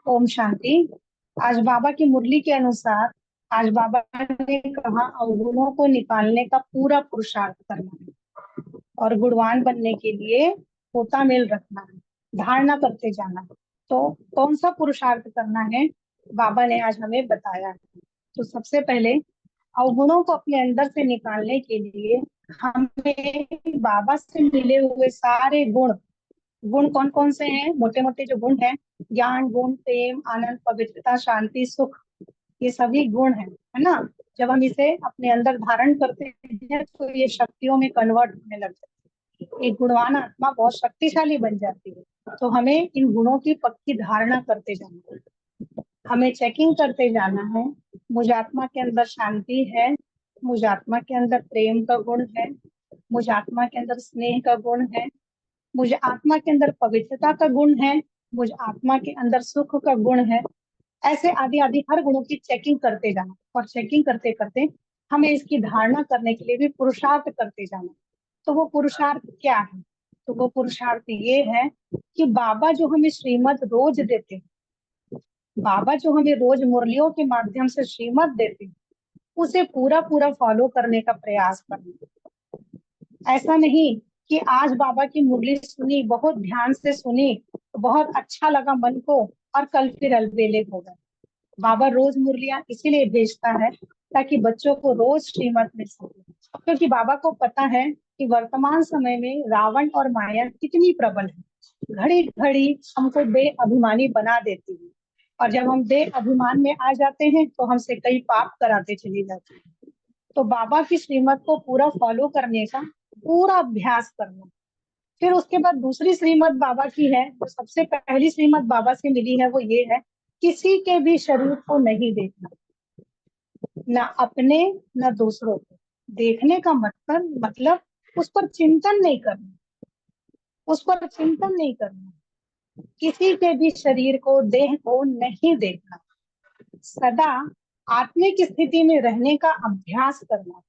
ओम शांति। आज बाबा की मुरली के अनुसार आज बाबा ने कहा अवगुणों को निकालने का पूरा पुरुषार्थ करना है और गुणवान बनने के लिए होता मेल रखना है, धारणा करते जाना है। तो कौन सा पुरुषार्थ करना है बाबा ने आज हमें बताया है। तो सबसे पहले अवगुणों को अपने अंदर से निकालने के लिए हमें बाबा से मिले हुए सारे गुण गुण कौन कौन से हैं, मोटे मोटे जो गुण हैं, ज्ञान गुण, प्रेम, आनंद, पवित्रता, शांति, सुख, ये सभी गुण है ना। जब हम इसे अपने अंदर धारण करते हैं तो ये शक्तियों में कन्वर्ट होने लग जाती है। एक गुणवान आत्मा बहुत शक्तिशाली बन जाती है। तो हमें इन गुणों की पक्की धारणा करते जाना है, हमें चेकिंग करते जाना है। मुझ आत्मा के अंदर शांति है, मुझ आत्मा के अंदर प्रेम का गुण है, मुझ आत्मा के अंदर स्नेह का गुण है, मुझे आत्मा के अंदर पवित्रता का गुण है, मुझ आत्मा के अंदर सुख का गुण है। ऐसे आदि आदि हर गुणों की चेकिंग करते जाना और चेकिंग करते करते हमें इसकी धारणा करने के लिए भी पुरुषार्थ करते जाना। तो वो पुरुषार्थ क्या है? तो वो पुरुषार्थ ये है कि बाबा जो हमें श्रीमत रोज देते हैं, बाबा जो हमें रोज मुरलियों के माध्यम से श्रीमत देते हैं, उसे पूरा पूरा फॉलो करने का प्रयास करना। ऐसा नहीं कि आज बाबा की मुरली सुनी, बहुत ध्यान से सुनी, तो बहुत अच्छा लगा मन को, और कल फिर अलबेले हो गए। बाबा रोज मुरलियां इसीलिए भेजता है ताकि बच्चों को रोज श्रीमत मिल सके, क्योंकि बाबा को पता है कि वर्तमान समय में रावण और माया कितनी प्रबल है। घड़ी घड़ी हमको बेअभिमानी बना देती है, और जब हम बेअभिमान में आ जाते हैं तो हमसे कई पाप कराते चले जाते हैं। तो बाबा की श्रीमत को पूरा फॉलो करने का पूरा अभ्यास करना। फिर उसके बाद दूसरी श्रीमत बाबा की है, तो सबसे पहली श्रीमत बाबा से मिली है, वो ये है, किसी के भी शरीर को नहीं देखना, ना अपने ना दूसरों को। देखने का मतलब उस पर चिंतन नहीं करना, उस पर चिंतन नहीं करना। किसी के भी शरीर को, देह को नहीं देखना, सदा आत्मिक स्थिति में रहने का अभ्यास करना।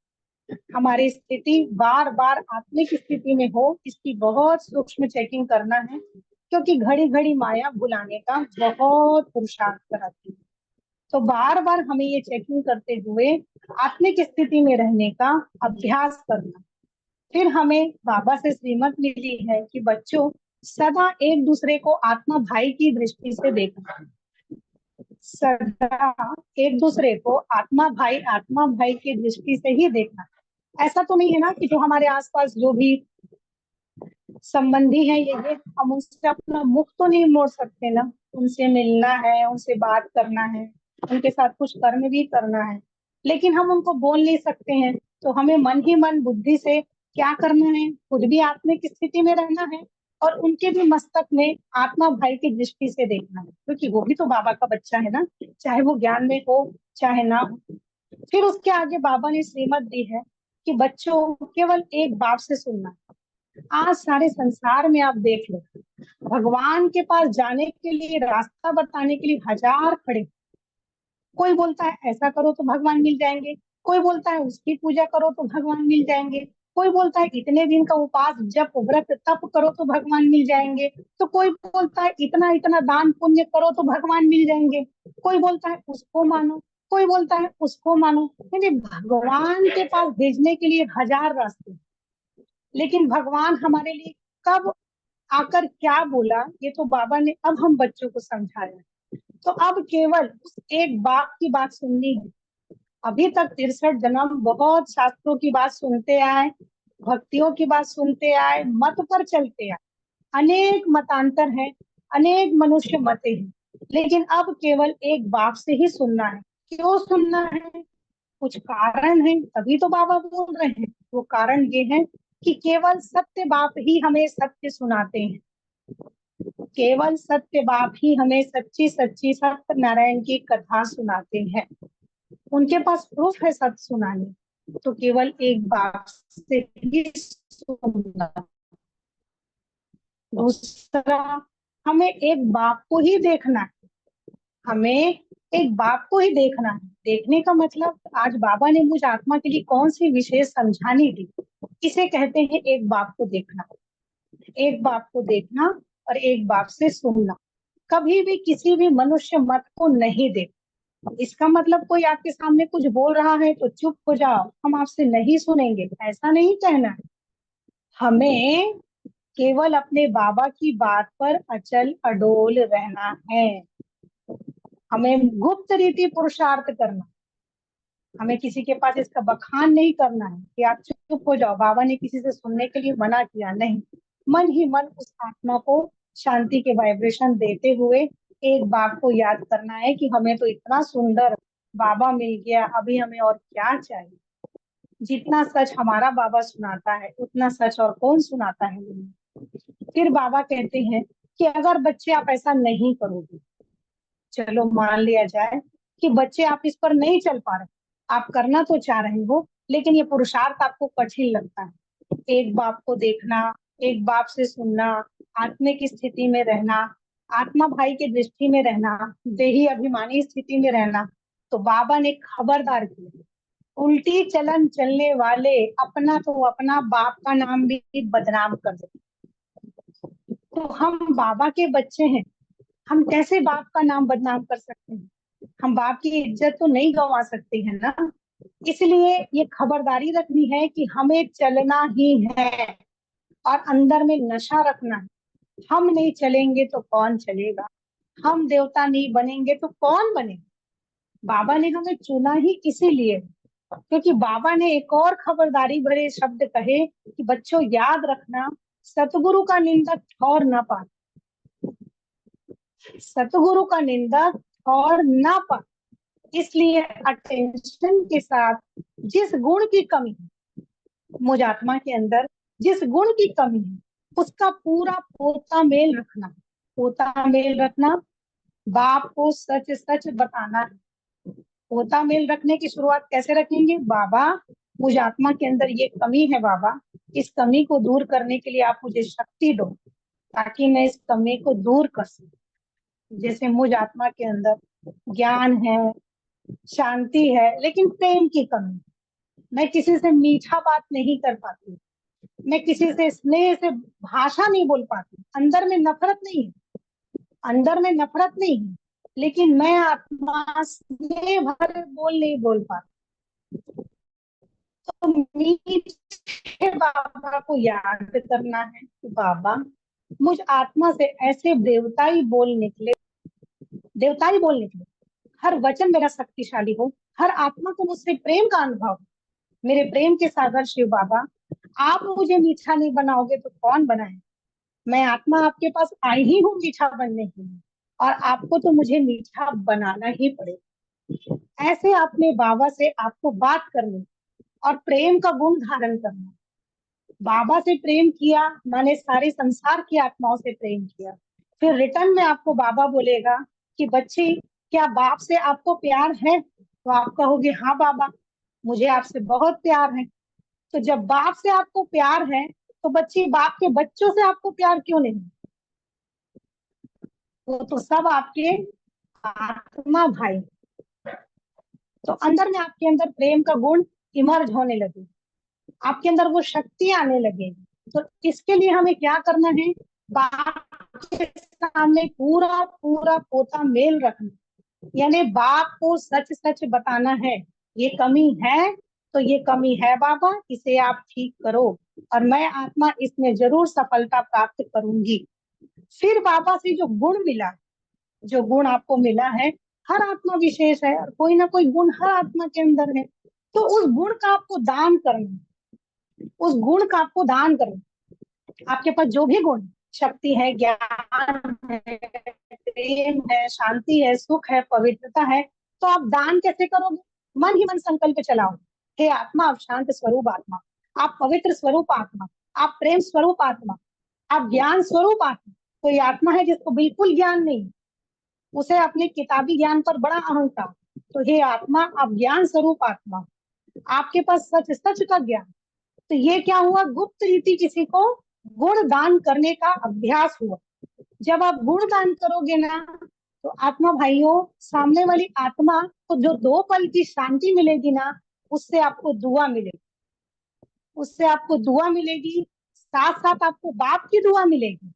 हमारी स्थिति बार बार आत्मिक स्थिति में हो, इसकी बहुत सूक्ष्म चेकिंग करना है, क्योंकि घड़ी घड़ी माया भुलाने का बहुत पुरुषार्थ कराती है। तो बार बार हमें ये चेकिंग करते हुए आत्मिक स्थिति में रहने का अभ्यास करना। फिर हमें बाबा से श्रीमत मिली है कि बच्चों, सदा एक दूसरे को आत्मा भाई की दृष्टि से देखना, सदा एक दूसरे को आत्मा भाई की दृष्टि से ही देखना। ऐसा तो नहीं है ना कि जो हमारे आसपास जो भी संबंधी है, ये हम उनसे अपना मुख तो नहीं मोड़ सकते ना, उनसे मिलना है, उनसे बात करना है, उनके साथ कुछ कर्म भी करना है, लेकिन हम उनको बोल नहीं सकते हैं। तो हमें मन ही मन बुद्धि से क्या करना है, खुद भी आत्मिक स्थिति में रहना है और उनके भी मस्तक में आत्मा भाई की दृष्टि से देखना है, क्योंकि वो भी तो बाबा का बच्चा है ना, चाहे वो ज्ञान में हो चाहे ना हो। फिर उसके आगे बाबा ने श्रीमत दी है कि बच्चों, केवल एक बात से सुनना। आज सारे संसार में आप देख लो, भगवान के पास जाने के लिए, रास्ता बताने के लिए हजार खड़े। कोई बोलता है ऐसा करो तो भगवान मिल जाएंगे, कोई बोलता है उसकी पूजा करो तो भगवान मिल जाएंगे, कोई बोलता है इतने दिन का उपास जप व्रत तप करो तो भगवान मिल जाएंगे, तो कोई बोलता है इतना इतना दान पुण्य करो तो भगवान मिल जाएंगे, कोई बोलता है उसको मानो, कोई बोलता है उसको मानो। यानी भगवान के पास भेजने के लिए हजार रास्ते। लेकिन भगवान हमारे लिए कब आकर क्या बोला, ये तो बाबा ने अब हम बच्चों को समझाया। तो अब केवल उस एक बाप की बात सुननी है। अभी तक 63 जन्म बहुत शास्त्रों की बात सुनते आए, भक्तियों की बात सुनते आए, मत पर चलते आए। अनेक मतांतर हैं, अनेक मनुष्य मते हैं, लेकिन अब केवल एक बाप से ही सुनना है। क्यों सुनना है? कुछ कारण है, तभी तो बाबा बोल रहे हैं। वो कारण ये है कि केवल सत्य बाप ही हमें सत्य सुनाते हैं, केवल सत्य बाप ही हमें सच्ची सच्ची सत्यनारायण की कथा सुनाते हैं। उनके पास प्रूफ है सत्य सुनाने, तो केवल एक बाप से ही सुनना। दूसरा, हमें एक बाप को ही देखना है, हमें एक बाप को ही देखना है। देखने का मतलब, आज बाबा ने मुझ आत्मा के लिए कौन सी विशेष समझानी दी, इसे कहते हैं एक बाप को देखना। एक बाप को देखना और एक बाप से सुनना। कभी भी किसी भी मनुष्य मत को नहीं दे। इसका मतलब कोई आपके सामने कुछ बोल रहा है तो चुप हो जाओ, हम आपसे नहीं सुनेंगे, ऐसा नहीं कहना है। हमें केवल अपने बाबा की बात पर अचल अडोल रहना है। हमें गुप्त रीति पुरुषार्थ करना। हमें किसी के पास इसका बखान नहीं करना है कि आप चुप हो जाओ, बाबा ने किसी से सुनने के लिए मना किया, नहीं। मन ही मन उस आत्मा को शांति के वाइब्रेशन देते हुए एक बात को याद करना है कि हमें तो इतना सुंदर बाबा मिल गया, अभी हमें और क्या चाहिए। जितना सच हमारा बाबा सुनाता है उतना सच और कौन सुनाता है दुनिया। फिर बाबा कहते हैं कि अगर बच्चे आप ऐसा नहीं करोगे, चलो मान लिया जाए कि बच्चे आप इस पर नहीं चल पा रहे, आप करना तो चाह रहे हो लेकिन ये पुरुषार्थ आपको कठिन लगता है। एक बाप को देखना, एक बाप से सुनना, आत्मे की स्थिति में रहना, आत्मा भाई की दृष्टि में रहना, देही अभिमानी स्थिति में रहना, तो बाबा ने खबरदार किया, उल्टी चलन चलने वाले अपना तो अपना बाप का नाम भी बदनाम कर देते। तो हम बाबा के बच्चे हैं, हम कैसे बाप का नाम बदनाम कर सकते हैं? हम बाप की इज्जत तो नहीं गंवा सकते हैं ना। इसलिए ये खबरदारी रखनी है कि हमें चलना ही है और अंदर में नशा रखना है। हम नहीं चलेंगे तो कौन चलेगा? हम देवता नहीं बनेंगे तो कौन बनेगा? बाबा ने हमें चुना ही इसीलिए, क्योंकि बाबा ने एक और खबरदारी भरे शब्द कहे कि बच्चों याद रखना, सतगुरु का निंदा ठौर न पा, सतगुरु का निंदा ठौर न पा। इसलिए अटेंशन के साथ जिस गुण की कमी है मुझ आत्मा के अंदर, जिस गुण की कमी है उसका पूरा पोता मेल रखना। पोता मेल रखना, बाप को सच सच बताना है। पोता मेल रखने की शुरुआत कैसे रखेंगे? बाबा, मुझ आत्मा के अंदर ये कमी है बाबा, इस कमी को दूर करने के लिए आप मुझे शक्ति दो ताकि मैं इस कमी को दूर कर सकूं। जैसे मुझ आत्मा के अंदर ज्ञान है, शांति है, लेकिन प्रेम की कमी। मैं किसी से मीठा बात नहीं कर पाती, मैं किसी से स्नेह से भाषा नहीं बोल पाती। अंदर में नफरत नहीं है, अंदर में नफरत नहीं है, लेकिन मैं आत्मा स्नेह भर बोल नहीं बोल पाती। तो मीठे बाबा को याद करना है कि बाबा, मुझ आत्मा से ऐसे देवताई बोल निकले, देवताई बोल निकले, हर वचन मेरा शक्तिशाली हो, हर आत्मा को मुझसे प्रेम का अनुभव। मेरे प्रेम के सागर शिव बाबा, आप मुझे मीठा नहीं बनाओगे तो कौन बनाए? मैं आत्मा आपके पास आई ही हूँ मीठा बनने के लिए, और आपको तो मुझे मीठा बनाना ही पड़ेगा। ऐसे अपने बाबा से आपको बात करनी और प्रेम का गुण धारण करना। बाबा से प्रेम किया माने सारे संसार की आत्माओं से प्रेम किया। फिर रिटर्न में आपको बाबा बोलेगा कि बच्चे, क्या बाप से आपको प्यार है? तो आप कहोगे हाँ बाबा, मुझे आपसे बहुत प्यार है। तो जब बाप से आपको प्यार है तो बच्चे, बाप के बच्चों से आपको प्यार क्यों नहीं? वो तो सब आपके आत्मा भाई। तो अंदर में आपके अंदर प्रेम का गुण इमर्ज होने लगे, आपके अंदर वो शक्ति आने लगेगी। तो इसके लिए हमें क्या करना है? बाप के सामने पूरा पूरा पोता मेल रखना, यानी बाप को सच सच बताना है। ये कमी है तो ये कमी है बाबा, इसे आप ठीक करो और मैं आत्मा इसमें जरूर सफलता प्राप्त करूंगी। फिर बाबा से जो गुण मिला, जो गुण आपको मिला है, हर आत्मा विशेष है और कोई ना कोई गुण हर आत्मा के अंदर है, तो उस गुण का आपको दान करना, उस गुण का आपको दान करना। आपके पास जो भी गुण, शक्ति है, ज्ञान है, प्रेम है, शांति है, सुख है, पवित्रता है, तो आप दान कैसे करोगे? मन ही मन संकल्प चलाओ, हे आत्मा, आप शांत स्वरूप आत्मा, आप पवित्र स्वरूप आत्मा, आप प्रेम स्वरूप आत्मा, आप ज्ञान स्वरूप आत्मा। कोई आत्मा है जिसको बिल्कुल ज्ञान नहीं, उसे अपने किताबी ज्ञान पर बड़ा अहंकार। तो हे आत्मा, आप ज्ञान स्वरूप आत्मा, आपके पास सच सच का ज्ञान। तो ये क्या हुआ? गुप्त रीति किसी को गुण दान करने का अभ्यास हुआ। जब आप गुण दान करोगे ना, तो आत्मा भाइयों, सामने वाली आत्मा को जो 2 पल की शांति मिलेगी ना, उससे आपको दुआ मिलेगी, उससे आपको दुआ मिलेगी, साथ साथ आपको बाप की दुआ मिलेगी।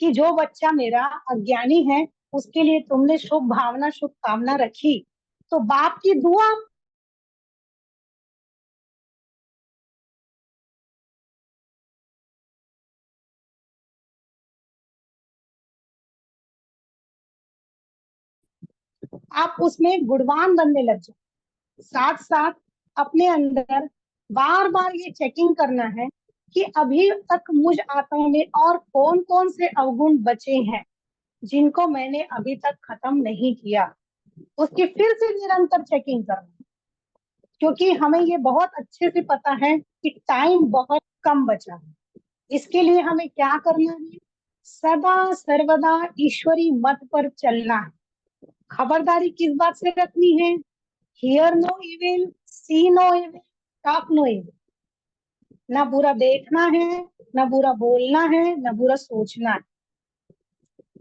कि जो बच्चा मेरा अज्ञानी है उसके लिए तुमने शुभ भावना शुभ कामना रखी, तो बाप की दुआ आप उसमें गुणवान बनने लग जाओ। साथ साथ अपने अंदर बार बार ये चेकिंग करना है कि अभी तक मुझ आत्मा में और कौन कौन से अवगुण बचे हैं जिनको मैंने अभी तक खत्म नहीं किया। उसकी फिर से निरंतर चेकिंग करना, क्योंकि हमें ये बहुत अच्छे से पता है कि टाइम बहुत कम बचा है। इसके लिए हमें क्या करना है? सदा सर्वदा ईश्वरी मत पर चलना है। खबरदारी किस बात से रखनी है? Hear no evil, see no evil, talk no evil. ना बुरा देखना है, ना बुरा बोलना है, ना बुरा सोचना है।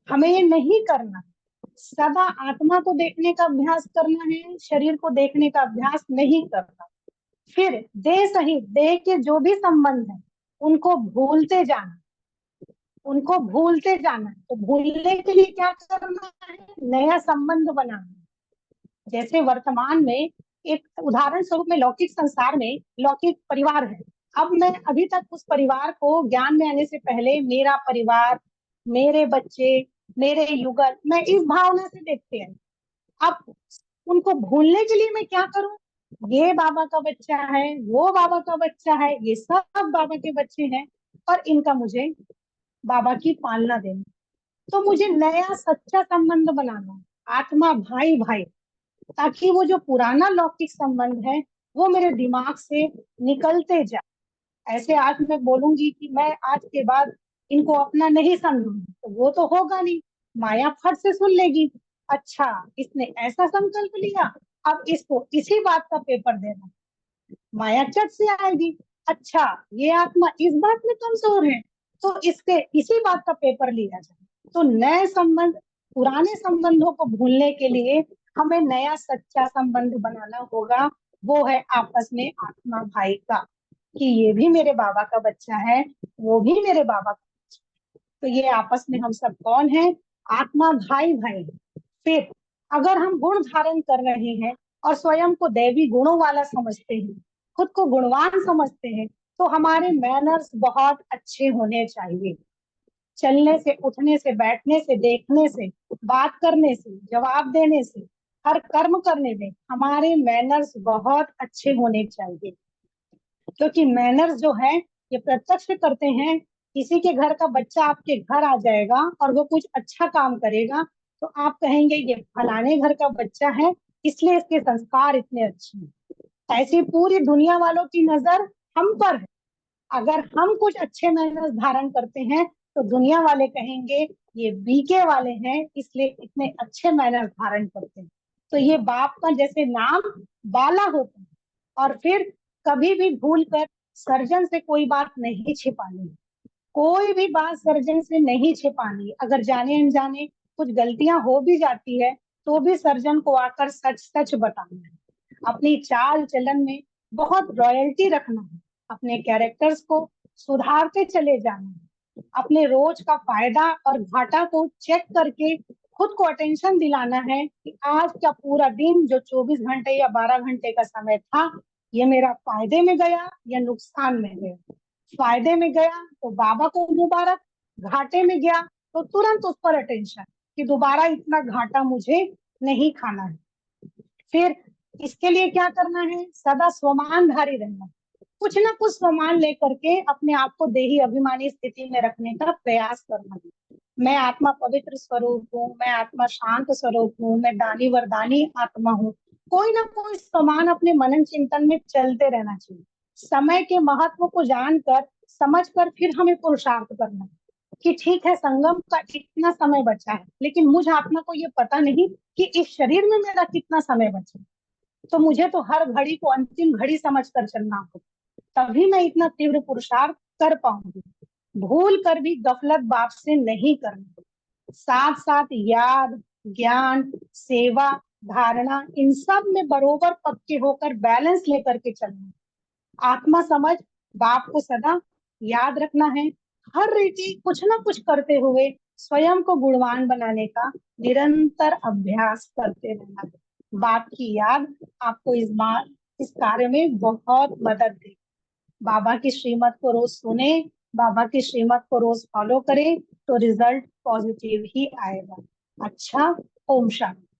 हमें ये नहीं करना। सदा आत्मा को देखने का अभ्यास करना है, शरीर को देखने का अभ्यास नहीं करना। फिर देह सहित देह के जो भी संबंध है उनको भूलते जाना, उनको भूलते जाना। तो भूलने के लिए क्या करना है? नया संबंध बनाना। जैसे वर्तमान में एक उदाहरण स्वरूप में लौकिक संसार में लौकिक परिवार है। अब मैं अभी तक उस परिवार को ज्ञान में आने से पहले मेरा परिवार, मेरे बच्चे, मेरे युगल, मैं इस भावना से देखते हैं। अब उनको भूलने के लिए मैं क्या करूं? ये बाबा का बच्चा है, वो बाबा का बच्चा है, ये सब बाबा के बच्चे हैं और इनका मुझे बाबा की पालना देनी। तो मुझे नया सच्चा संबंध बनाना है, आत्मा भाई भाई, ताकि वो जो पुराना लौकिक संबंध है वो मेरे दिमाग से निकलते जाए। ऐसे आज मैं बोलूंगी कि मैं आज के बाद इनको अपना नहीं समझूंगी, तो वो तो होगा नहीं। माया फट से सुन लेगी, अच्छा इसने ऐसा संकल्प लिया, अब इसको इसी बात का पेपर देना। माया चट से आएगी, अच्छा ये आत्मा इस बात में कमजोर है, तो इसके इसी बात का पेपर लिया जाए। तो नए संबंध, पुराने संबंधों को भूलने के लिए हमें नया सच्चा संबंध बनाना होगा। वो है आपस में आत्मा भाई का, कि ये भी मेरे बाबा का बच्चा है, वो भी मेरे बाबा का। तो ये आपस में हम सब कौन है? आत्मा भाई भाई। फिर अगर हम गुण धारण कर रहे हैं और स्वयं को दैवी गुणों वाला समझते हैं, खुद को गुणवान समझते हैं, तो हमारे मैनर्स बहुत अच्छे होने चाहिए। चलने से, उठने से, बैठने से, देखने से, बात करने से, जवाब देने से, हर कर्म करने में हमारे मैनर्स बहुत अच्छे होने चाहिए। क्योंकि मैनर्स जो है ये प्रत्यक्ष करते हैं। किसी के घर का बच्चा आपके घर आ जाएगा और वो कुछ अच्छा काम करेगा, तो आप कहेंगे ये फलाने घर का बच्चा है इसलिए इसके संस्कार इतने अच्छे हैं। ऐसी पूरी दुनिया वालों की नजर हम पर है। अगर हम कुछ अच्छे मैनर्स धारण करते हैं तो दुनिया वाले कहेंगे ये बीके वाले हैं इसलिए इतने अच्छे मैनर्स धारण करते हैं। तो ये बाप का जैसे नाम बाला होता है। और फिर कभी भी भूल कर सर्जन से कोई बात नहीं छिपानी, कोई भी बात सर्जन से नहीं छिपानी। अगर जाने अनजाने कुछ गलतियां हो भी जाती है तो भी सर्जन को आकर सच सच बताना है। अपनी चाल चलन में बहुत रॉयल्टी रखना है, अपने कैरेक्टर्स को सुधारते चले जाना है, अपने रोज का फायदा और घाटा को चेक करके खुद को अटेंशन दिलाना है कि आज का पूरा दिन जो 24 घंटे या 12 घंटे का समय था, ये मेरा फायदे में गया या नुकसान में गया। फायदे में गया तो बाबा को मुबारक, घाटे में गया तो तुरंत उस पर अटेंशन कि दोबारा इतना घाटा मुझे नहीं खाना है। फिर इसके लिए क्या करना है? सदा स्वमानधारी रहना, कुछ ना कुछ स्वमान लेकर के अपने आप को देही अभिमानी स्थिति में रखने का प्रयास करना है। मैं आत्मा पवित्र स्वरूप हूँ, मैं आत्मा शांत स्वरूप हूँ, मैं दानी वरदानी आत्मा हूँ। कोई ना कोई समान अपने मनन चिंतन में चलते रहना चाहिए। समय के महत्व को जानकर समझकर फिर हमें पुरुषार्थ करना है कि ठीक है संगम का इतना समय बचा है, लेकिन मुझ आत्मा को ये पता नहीं कि इस शरीर में मेरा कितना समय बचा। तो मुझे तो हर घड़ी को अंतिम घड़ी समझकर चलना होगा, तभी मैं इतना तीव्र पुरुषार्थ कर पाऊंगी। भूल कर भी गफलत बाप से नहीं करना। साथ साथ याद, ज्ञान, सेवा, धारणा, इन सब में बरोबर पक्के होकर बैलेंस लेकर के चलना। आत्मा समझ बाप को सदा याद रखना है, हर रीति कुछ ना कुछ करते हुए स्वयं को गुणवान बनाने का निरंतर अभ्यास करते रहना। बाप की याद आपको इस कार्य में बहुत मदद देगी। बाबा की श्रीमत को रोज सुने, बाबा की श्रीमत को रोज फॉलो करें, तो रिजल्ट पॉजिटिव ही आएगा। अच्छा, ओम शांति।